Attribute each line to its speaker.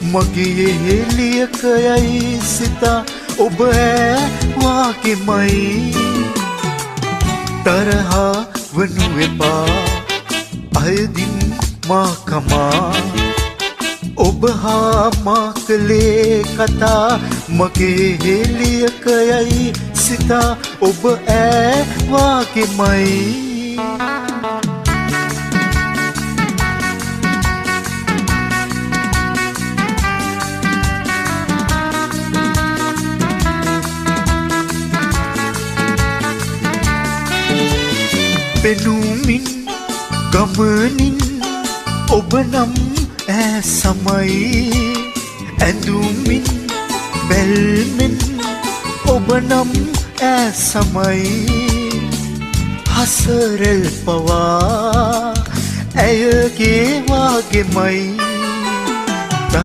Speaker 1: මගේ එළියකයයි සිතා ඔබ වාගෙමයි තරහා වනු එපා අයදින් මා කමා ඔබ හා මා කළේ කතා මගේ එළියකයයි සිතා ඔබ වාගෙමයි පෙනුමින් ගමනින් ඔබ නම් සමයි ඇඳුමින් බැල්මෙන් ඔබ නම් සමයි හසරල් පවා ඇයගේ වාගෙමයි